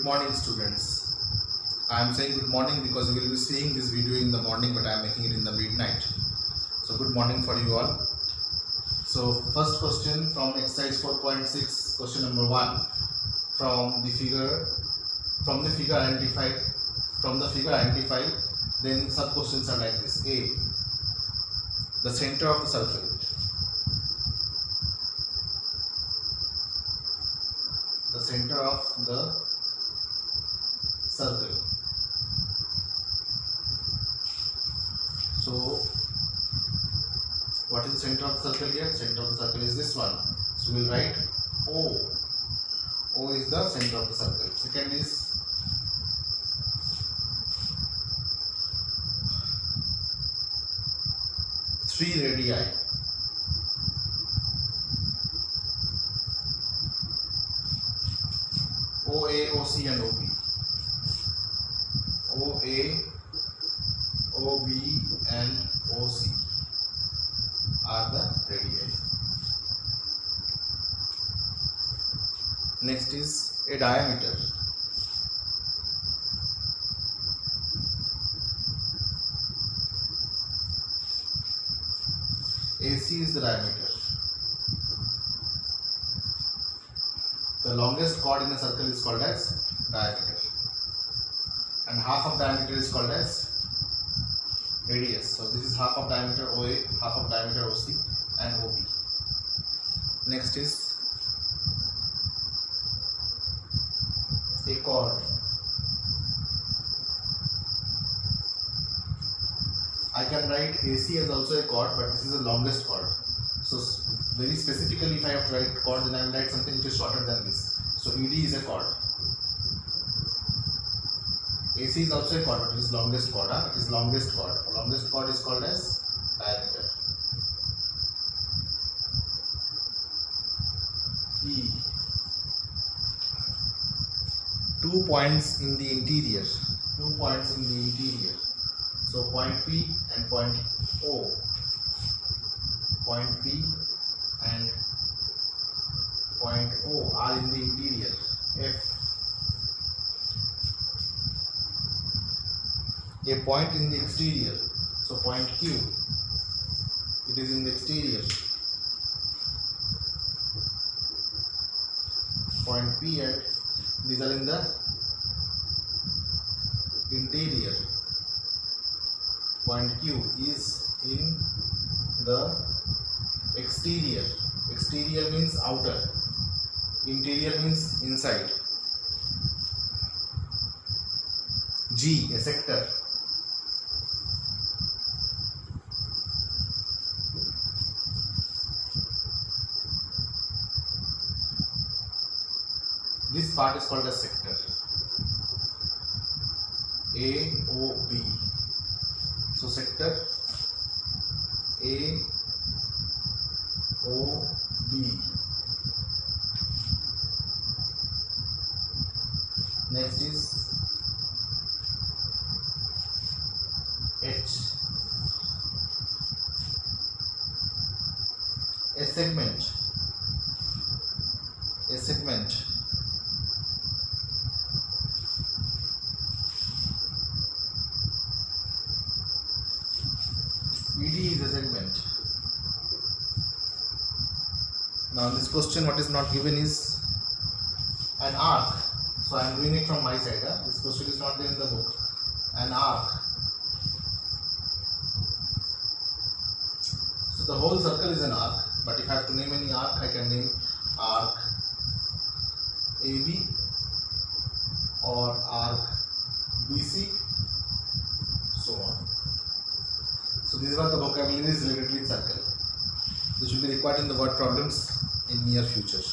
Good morning, students. I am saying good morning because we will be seeing this video in the morning, but I am making it in the midnight. So good morning for you all. So first question from exercise 4.6, question number 1. From the figure identify, then sub questions are like this. A, the center of the circle. The center of the circle. So what is the center of the circle here? Center of the circle is this one. So we will write O. O is the center of the circle. Second is three radii. OA, OC and OB. OA, OB and OC are the radii. Next is a diameter. AC is the diameter. The longest chord in a circle is called as diameter, and half of diameter is called as radius. So this is half of diameter OA, half of diameter OC and OB. Next is a chord. I can write AC as also a chord, but this is the longest chord. So very specifically, if I have to write chord, then I will write something which is shorter than this. So ED is a chord. AC is also a chord, but it is longest chord. It is longest chord. The longest chord is called as diameter. E. 2 points in the interior. 2 points in the interior. So point P and point O. Point P and point O are in the interior. F. A point in the exterior. So point Q. It is in the exterior. Point P and these are in the interior. Point Q is in the exterior. Exterior means outer. Interior means inside. G, a sector. This part is called a sector. A, O, B. So sector A, O, B. Next is H. A segment. A segment. ED is a segment. Now in this question, what is not given is an arc. So I am doing it from my side. This question is not there in the book. An arc. So the whole circle is an arc. But if I have to name any arc, I can name arc AB or arc BC, so on. So these are the vocabularies related with circle. This will be required in the word problems in near future.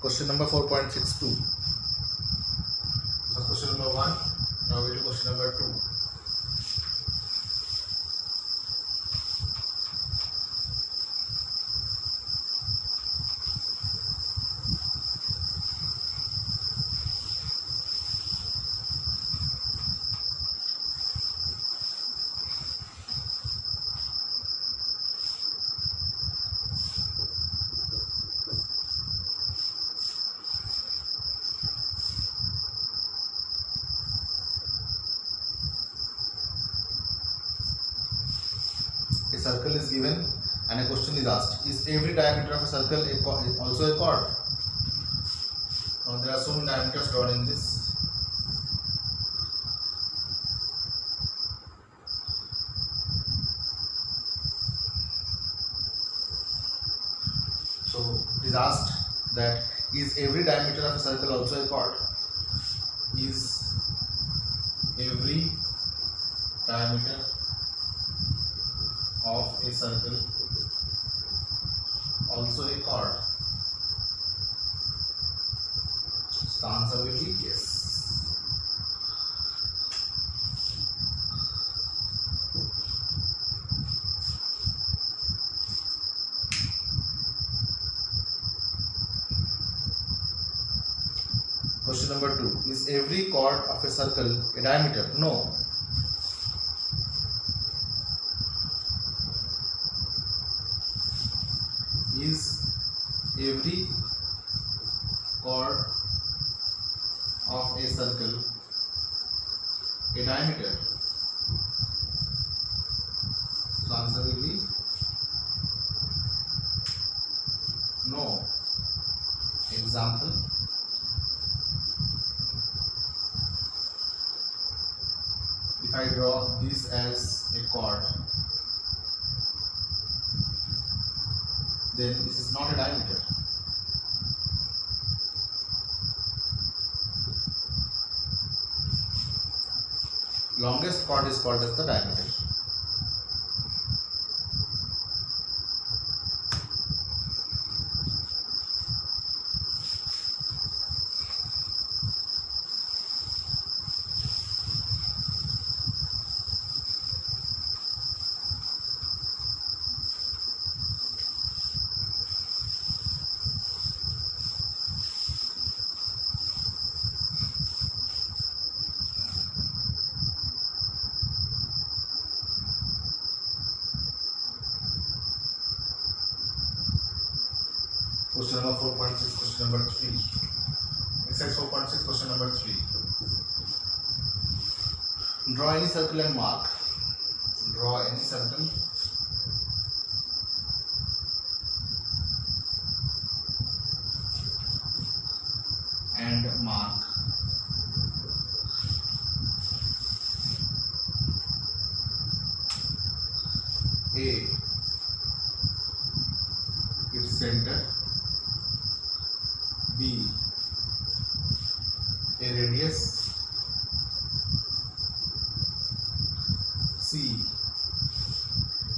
Question number 4.62. So question number 1. Now we do question number 2. circle is given and a question is asked, is every diameter of a circle also a chord? Now there are so many diameters drawn in this. So it is asked that, is every diameter of a circle also a chord? Is every diameter of a circle also a chord? So the answer will be yes. Question number 2. Is every chord of a circle a diameter? No. Is every chord of a circle a diameter? So answer will be no. Example. If I draw this as a chord, then this is not a diameter. Longest chord is called as the diameter. Question number 4.6, question number 3. Exercise 4.6, question number 3. Draw any circle and mark. Draw any circle and mark A, its center, B, a radius, C,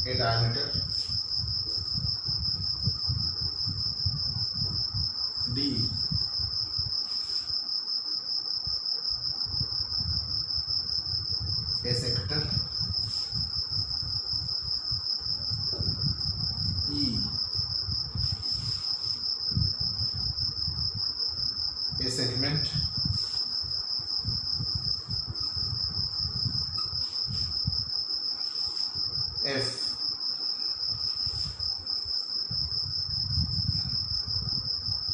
a diameter, D, a sector, E, a segment, F,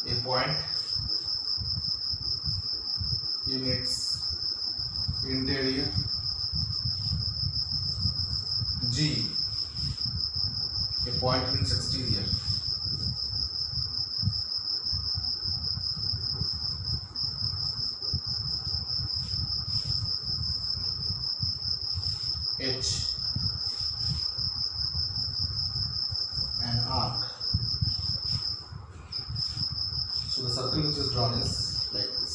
a point in its interior, G, a point in its exterior. H, an arc. So the circle which is drawn is like this.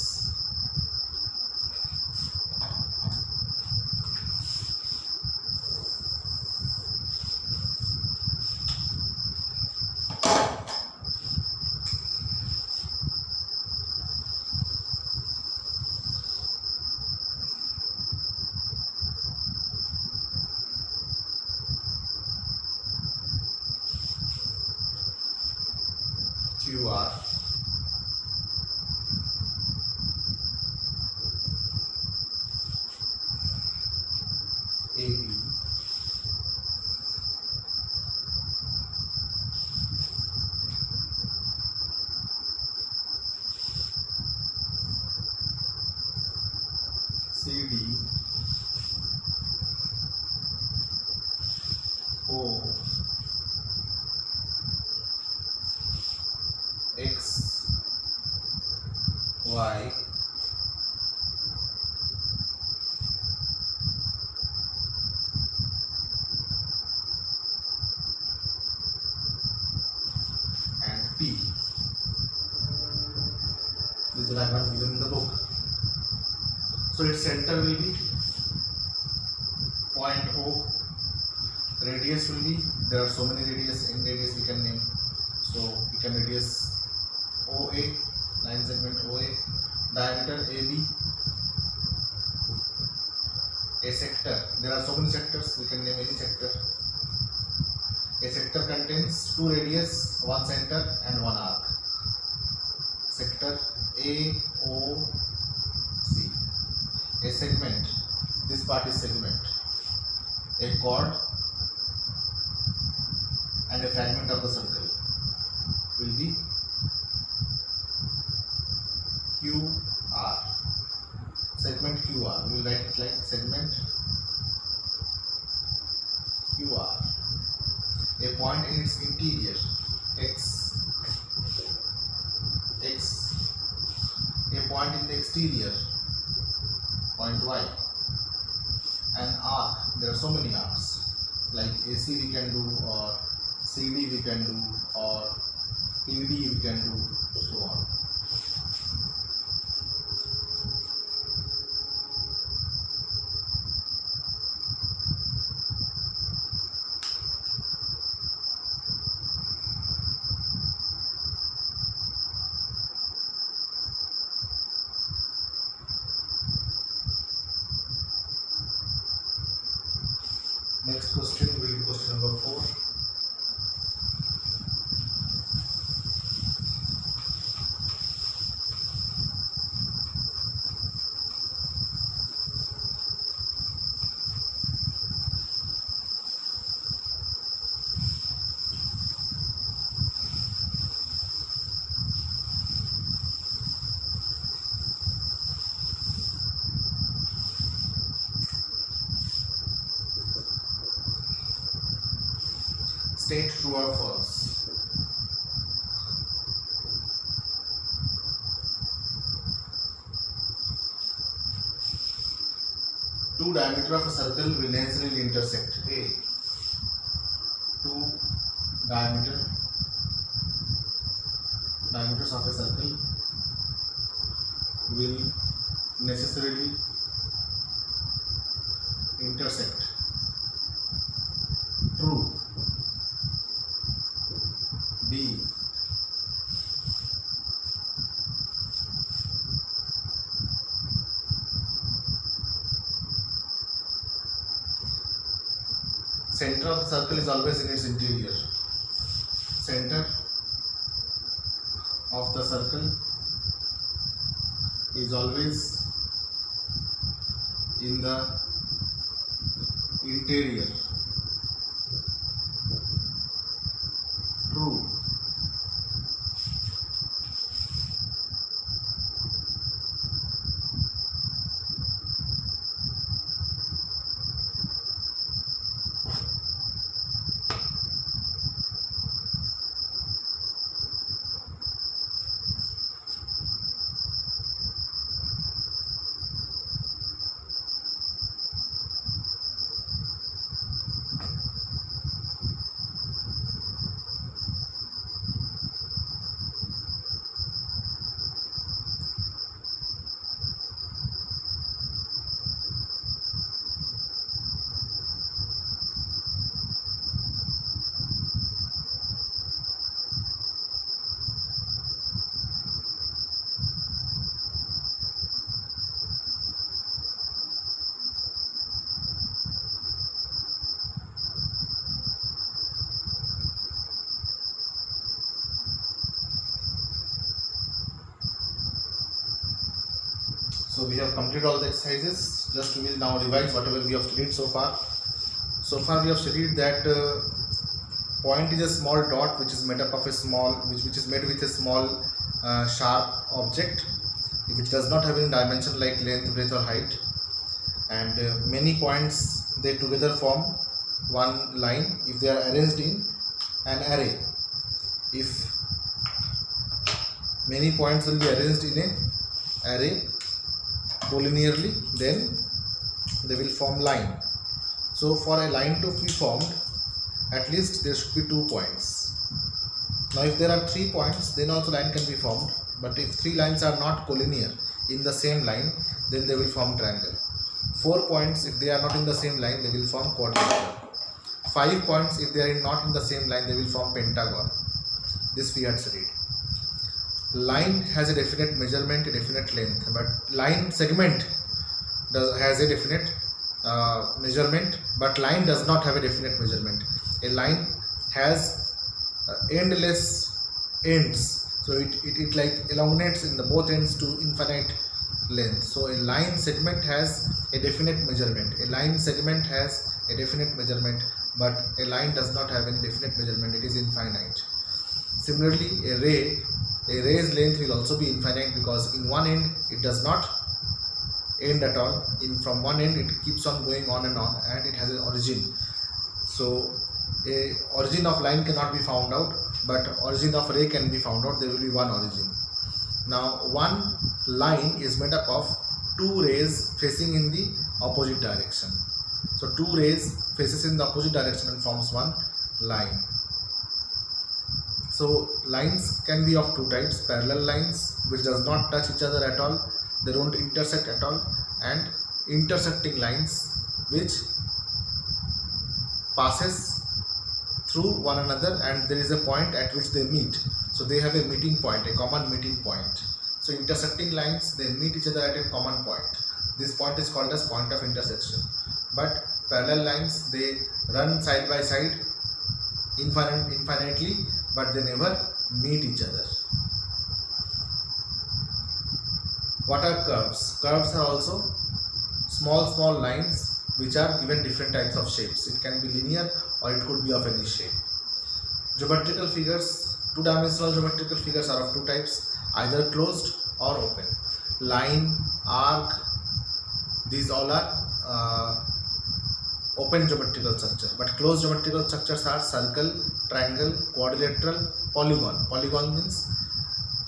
QR. Y and P. This is the diagram given in the book. So its center will be point O. Radius will be, there are so many radius, in radius we can name. So we can radius OA, line segment OA, diameter AB, a sector. There are so many sectors, we can name any sector. A sector contains two radius, one center and one arc. Sector AOC. A segment, this part is segment. A chord and a fragment of the circle will be QR. Segment QR. We will write it like segment QR. A point in its interior X. A point in the exterior point Y. An arc. There are so many arcs. Like AC we can do, or CD we can do, or PD we can do, so on. Next question will be question number 4. State true or false. Two diameters of a circle will necessarily intersect. A. Two diameters of a circle will necessarily intersect. True. B. Center of the circle is always in its interior. Center of the circle is always in the interior. True. So we have completed all the exercises. Just we will now revise whatever we have studied so far. So far we have studied that point is a small dot which is made up of a small, which is made with a small sharp object which does not have any dimension like length, breadth or height, and many points they together form one line if they are arranged in an array. If many points will be arranged in a array collinearly, then they will form line. So for a line to be formed, at least there should be 2 points. Now if there are 3 points, then also line can be formed, but if 3 lines are not collinear in the same line, then they will form triangle. 4 points, if they are not in the same line, they will form quadrilateral. 5 points, if they are not in the same line, they will form pentagon. This we had studied. Line has a definite measurement, a definite length, but line segment has a definite measurement, but line does not have a definite measurement. A line has endless ends, so it like elongates in the both ends to infinite length. So a line segment has a definite measurement. A line segment has a definite measurement, but a line does not have any definite measurement. It is infinite. Similarly, a ray's length will also be infinite, because in one end it does not end at all. From one end it keeps on going on, and it has an origin. So a origin of line cannot be found out, but origin of ray can be found out. There will be one origin. Now one line is made up of 2 rays facing in the opposite direction. So 2 rays faces in the opposite direction and forms one line. So lines can be of 2 types: parallel lines, which does not touch each other at all, they don't intersect at all, and intersecting lines, which passes through one another and there is a point at which they meet. So they have a meeting point, a common meeting point. So intersecting lines, they meet each other at a common point. This point is called as point of intersection. But parallel lines, they run side by side infinitely, but they never meet each other. What are curves? Curves are also small lines which are given different types of shapes. It can be linear or it could be of any shape. Geometrical figures, 2-dimensional geometrical figures are of 2 types, either closed or open. Line, arc, these all are open geometrical structure, but closed geometrical structures are circle, triangle, quadrilateral, polygon. Polygon means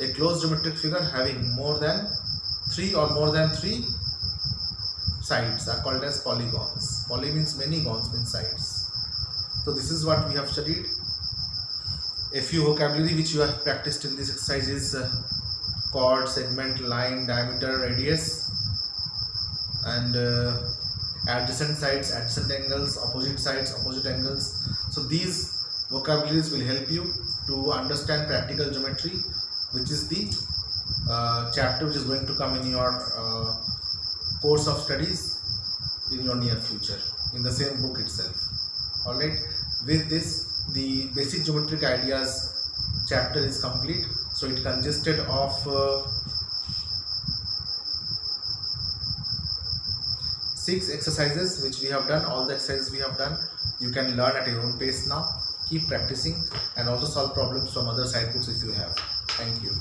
a closed geometric figure having more than 3 or more than 3 sides are called as polygons. Poly means many, gons means sides. So this is what we have studied. A few vocabulary which you have practiced in this exercise is chord, segment, line, diameter, radius, and adjacent sides, adjacent angles, opposite sides, opposite angles. So these vocabularies will help you to understand practical geometry, which is the chapter which is going to come in your course of studies in your near future, in the same book itself. Alright, with this the basic geometric ideas chapter is complete. So it consisted of 6 exercises which we have done. All the exercises we have done, you can learn at your own pace now. Keep practicing and also solve problems from other side books if you have. Thank you.